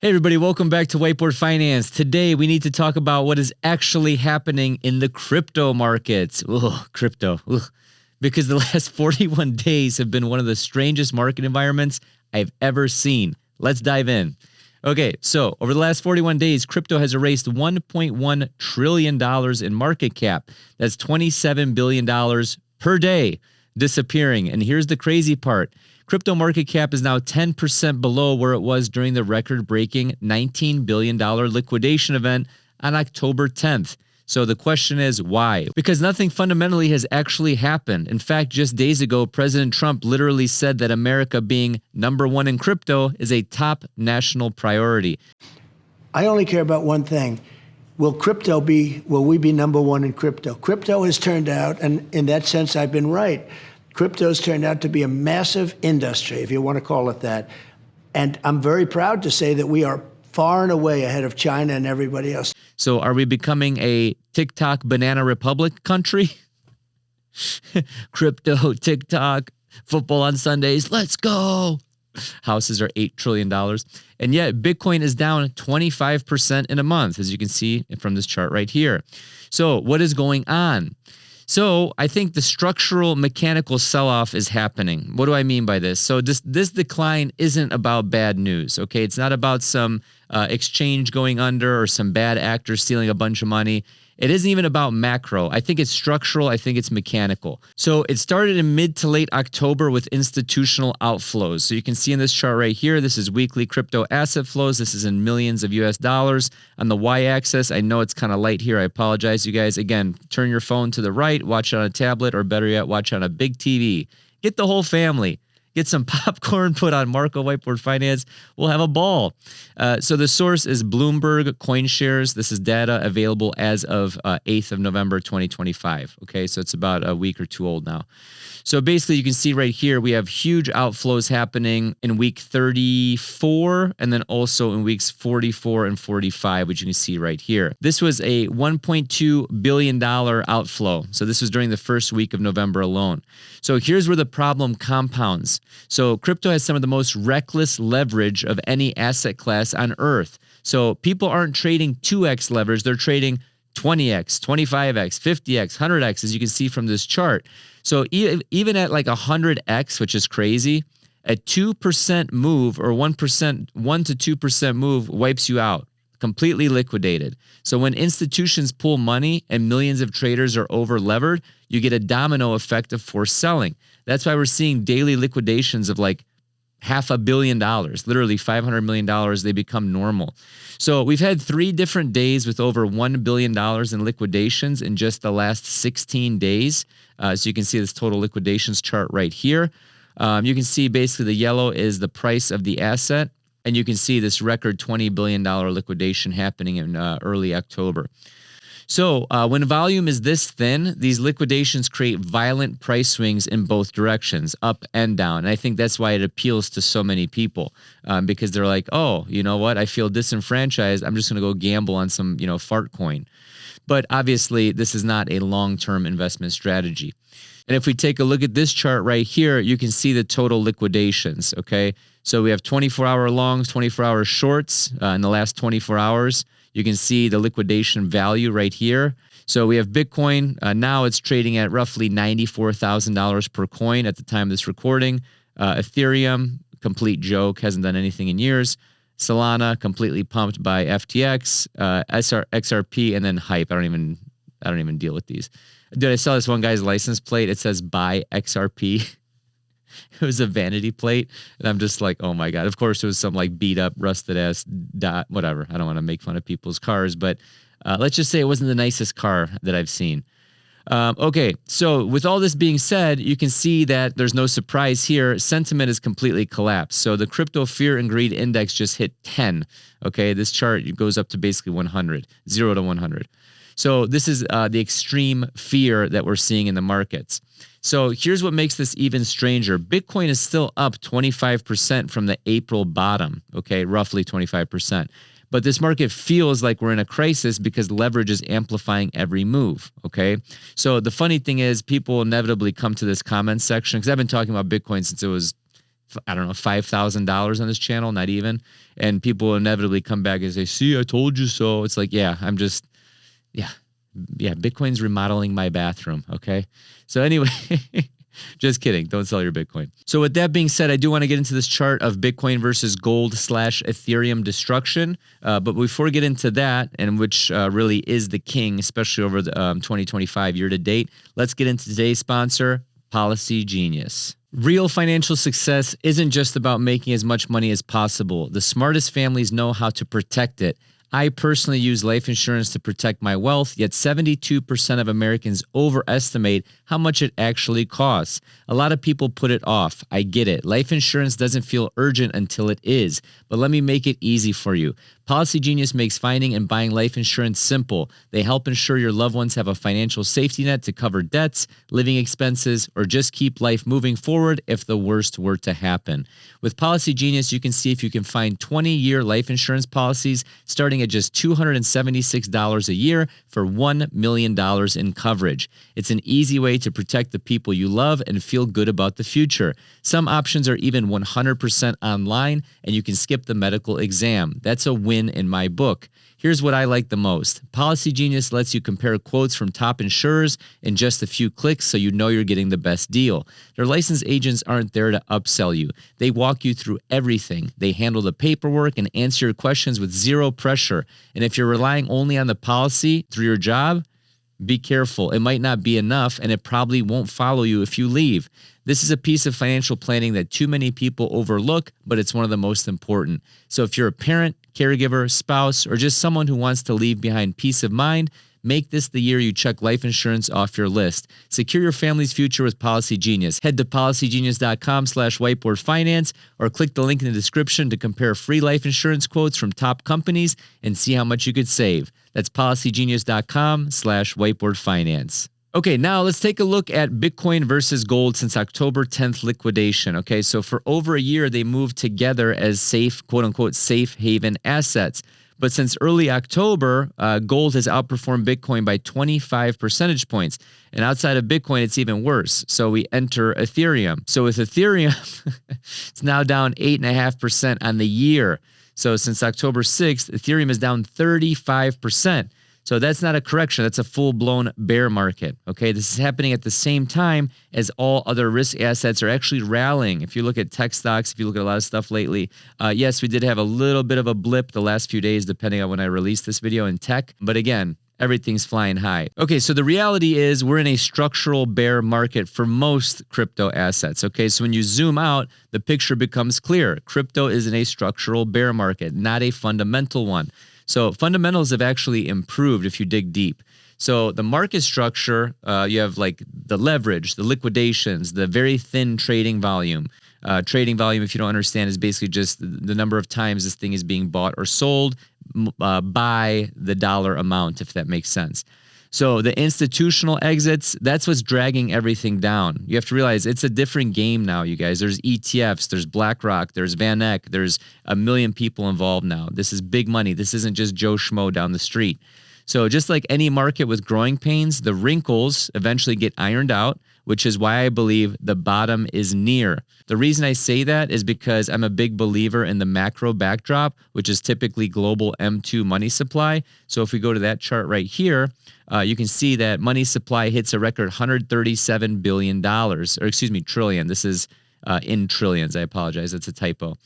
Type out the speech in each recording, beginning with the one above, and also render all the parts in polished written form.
Hey everybody, welcome back to Whiteboard Finance. Today we need to talk about what is actually happening in the crypto markets. Ugh, crypto. Ugh. Because the last 41 days have been one of the strangest market environments I've ever seen. Let's dive in. Okay, so over the last 41 days, crypto has erased $1.1 trillion in market cap. That's $27 billion per day disappearing. And here's the crazy part. Crypto market cap is now 10% below where it was during the record-breaking $19 billion liquidation event on October 10th. So the question is, why? Because nothing fundamentally has actually happened. In fact, just days ago, President Trump literally said that America being number one in crypto is a top national priority. I only care about one thing. Will we be number one in crypto? Crypto has turned out, and in that sense, I've been right. Crypto's turned out to be a massive industry, if you want to call it that. And I'm very proud to say that we are far and away ahead of China and everybody else. So are we becoming a TikTok banana republic country? Crypto, TikTok, football on Sundays, let's go. Houses are $8 trillion. And yet Bitcoin is down 25% in a month, as you can see from this chart right here. So what is going on? So I think the structural mechanical sell-off is happening. What do I mean by this? So this decline isn't about bad news, okay? It's not about some exchange going under or some bad actors stealing a bunch of money. It isn't even about macro. I think it's structural. I think it's mechanical. So it started in mid to late October with institutional outflows. So you can see in this chart right here, this is weekly crypto asset flows. This is in millions of US dollars. On the y-axis, I know it's kind of light here. I apologize, you guys. Again, turn your phone to the right, watch it on a tablet, or better yet, watch it on a big TV. Get the whole family. Get some popcorn, put on Marko Whiteboard Finance. We'll have a ball. So the source is Bloomberg CoinShares. This is data available as of 8th of November, 2025. Okay, so it's about a week or two old now. So basically, you can see right here, we have huge outflows happening in week 34 and then also in weeks 44 and 45, which you can see right here. This was a $1.2 billion outflow. So this was during the first week of November alone. So here's where the problem compounds. So crypto has some of the most reckless leverage of any asset class on earth. So people aren't trading 2x leverage, they're trading 20x, 25x, 50x, 100x, as you can see from this chart. So even at like 100x, which is crazy, a 2% move or 1%, 1 to 2% move wipes you out, completely liquidated. So when institutions pull money and millions of traders are over levered, you get a domino effect of forced selling. That's why we're seeing daily liquidations of like $500 million, literally $500 million. They become normal. So we've had 3 different days with over $1 billion in liquidations in just the last 16 days. So you can see this total liquidations chart right here. You can see basically the yellow is the price of the asset. And you can see this record $20 billion liquidation happening in early October. So when volume is this thin, these liquidations create violent price swings in both directions, up and down. And I think that's why it appeals to so many people because they're like, oh, you know what? I feel disenfranchised. I'm just going to go gamble on some, fart coin. But obviously, this is not a long-term investment strategy. And if we take a look at this chart right here, you can see the total liquidations, okay? So we have 24-hour longs, 24-hour shorts in the last 24 hours. You can see the liquidation value right here. So we have Bitcoin. Now it's trading at roughly $94,000 per coin at the time of this recording. Ethereum, complete joke, hasn't done anything in years. Solana, completely pumped by FTX, XRP, and then Hype. I don't even deal with these. Dude, I saw this one guy's license plate. It says buy XRP. It was a vanity plate. And I'm just like, oh my God. Of course, it was some like beat up, rusted ass whatever. I don't want to make fun of people's cars, but let's just say it wasn't the nicest car that I've seen. Okay, so with all this being said, you can see that there's no surprise here. Sentiment is completely collapsed. So the crypto fear and greed index just hit 10. Okay, this chart goes up to basically 100, 0 to 100. So this is the extreme fear that we're seeing in the markets. So here's what makes this even stranger. Bitcoin is still up 25% from the April bottom, okay, roughly 25%. But this market feels like we're in a crisis because leverage is amplifying every move, okay? So the funny thing is people inevitably come to this comment section because I've been talking about Bitcoin since it was I don't know, $5,000 on this channel, not even. And people will inevitably come back and say, see, I told you so. It's like, yeah, Bitcoin's remodeling my bathroom. Okay. So anyway, just kidding. Don't sell your Bitcoin. So with that being said, I do want to get into this chart of Bitcoin versus gold / Ethereum destruction. But before we get into that, and which really is the king, especially over the 2025 year to date, let's get into today's sponsor, Policy Genius. Real financial success isn't just about making as much money as possible. The smartest families know how to protect it. I personally use life insurance to protect my wealth, yet 72% of Americans overestimate how much it actually costs. A lot of people put it off. I get it. Life insurance doesn't feel urgent until it is, but let me make it easy for you. Policy Genius makes finding and buying life insurance simple. They help ensure your loved ones have a financial safety net to cover debts, living expenses, or just keep life moving forward if the worst were to happen. With Policy Genius, you can see if you can find 20-year life insurance policies starting at just $276 a year for $1 million in coverage. It's an easy way to protect the people you love and feel good about the future. Some options are even 100% online, and you can skip the medical exam. That's a win in my book. Here's what I like the most. Policy Genius lets you compare quotes from top insurers in just a few clicks so you know you're getting the best deal. Their licensed agents aren't there to upsell you. They walk you through everything. They handle the paperwork and answer your questions with zero pressure. And if you're relying only on the policy through your job, be careful. It might not be enough, and it probably won't follow you if you leave. This is a piece of financial planning that too many people overlook, but it's one of the most important. So if you're a parent, caregiver, spouse, or just someone who wants to leave behind peace of mind, make this the year you check life insurance off your list. Secure your family's future with Policy Genius. Head to policygenius.com/whiteboardfinance or click the link in the description to compare free life insurance quotes from top companies and see how much you could save. That's policygenius.com/whiteboardfinance. Okay, now let's take a look at Bitcoin versus gold since October 10th liquidation. Okay, so for over a year, they moved together as safe, quote unquote, safe haven assets. But since early October, gold has outperformed Bitcoin by 25 percentage points. And outside of Bitcoin, it's even worse. So we enter Ethereum. So with Ethereum, it's now down 8.5% on the year. So since October 6th, Ethereum is down 35%. So that's not a correction. That's a full-blown bear market. Okay, this is happening at the same time as all other risk assets are actually rallying. If you look at tech stocks, if you look at a lot of stuff lately, yes, we did have a little bit of a blip the last few days, depending on when I released this video in tech. But again, everything's flying high. Okay, so the reality is we're in a structural bear market for most crypto assets. Okay, so when you zoom out, the picture becomes clear. Crypto is in a structural bear market, not a fundamental one. So fundamentals have actually improved if you dig deep. So the market structure, you have like the leverage, the liquidations, the very thin trading volume. Trading volume, if you don't understand, is basically just the number of times this thing is being bought or sold by the dollar amount, if that makes sense. So the institutional exits, that's what's dragging everything down. You have to realize it's a different game now, you guys. There's ETFs, there's BlackRock, there's Van Eck, there's a million people involved now. This is big money. This isn't just Joe Schmo down the street. So just like any market with growing pains, the wrinkles eventually get ironed out, which is why I believe the bottom is near. The reason I say that is because I'm a big believer in the macro backdrop, which is typically global M2 money supply. So if we go to that chart right here, you can see that money supply hits a record $137 billion, or excuse me, trillion. This is in trillions. I apologize. That's a typo.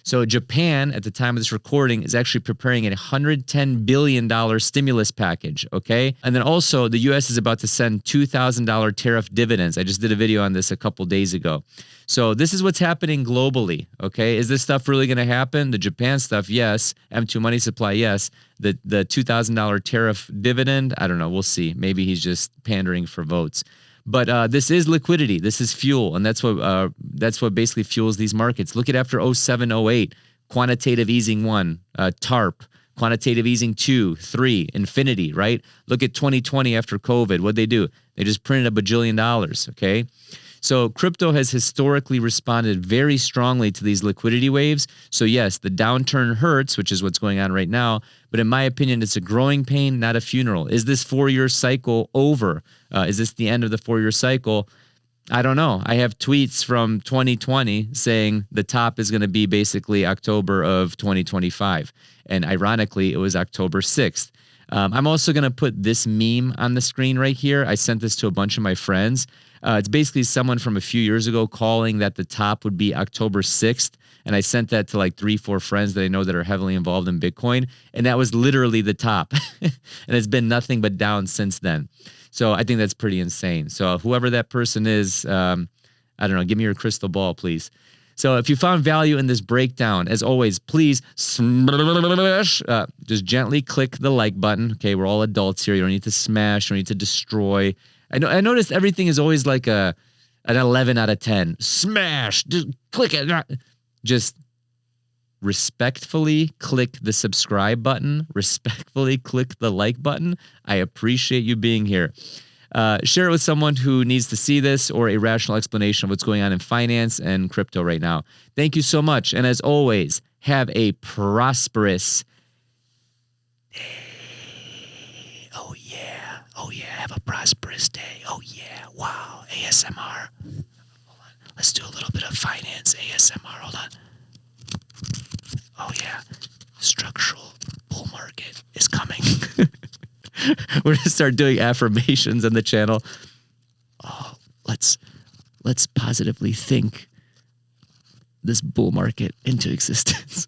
So Japan, at the time of this recording, is actually preparing a $110 billion stimulus package, okay? And then also, the U.S. is about to send $2,000 tariff dividends. I just did a video on this a couple days ago. So this is what's happening globally, okay? Is this stuff really going to happen? The Japan stuff, yes. M2 money supply, yes. The $2,000 tariff dividend, I don't know. We'll see. Maybe he's just pandering for votes. But this is liquidity. This is fuel, and that's what basically fuels these markets. Look at after 07, 08, quantitative easing 1, TARP, quantitative easing 2, 3, infinity, right? Look at 2020 after COVID. What'd they do? They just printed $1 bajillion, okay? So crypto has historically responded very strongly to these liquidity waves. So yes, the downturn hurts, which is what's going on right now. But in my opinion, it's a growing pain, not a funeral. Is this 4-year cycle over? Is this the end of the 4-year cycle? I don't know. I have tweets from 2020 saying the top is going to be basically October of 2025. And ironically, it was October 6th. I'm also going to put this meme on the screen right here. I sent this to a bunch of my friends. It's basically someone from a few years ago calling that the top would be October 6th. And I sent that to like 3-4 friends that I know that are heavily involved in Bitcoin. And that was literally the top. And it's been nothing but down since then. So I think that's pretty insane. So whoever that person is, I don't know, give me your crystal ball, please. So if you found value in this breakdown, as always, please smash, just gently click the like button. Okay, we're all adults here. You don't need to smash. You don't need to destroy. I noticed everything is always like an 11 out of 10. Smash, just click it. Just respectfully click the subscribe button. Respectfully click the like button. I appreciate you being here. Share it with someone who needs to see this or a rational explanation of what's going on in finance and crypto right now. Thank you so much. And as always, have a prosperous day. Oh, yeah. Oh, yeah. Have a prosperous day. Oh, yeah. Wow. ASMR. Hold on. Let's do a little bit of finance ASMR. Hold on. Oh, yeah. Structural bull market is coming. We're gonna start doing affirmations on the channel. Oh, let's positively think this bull market into existence.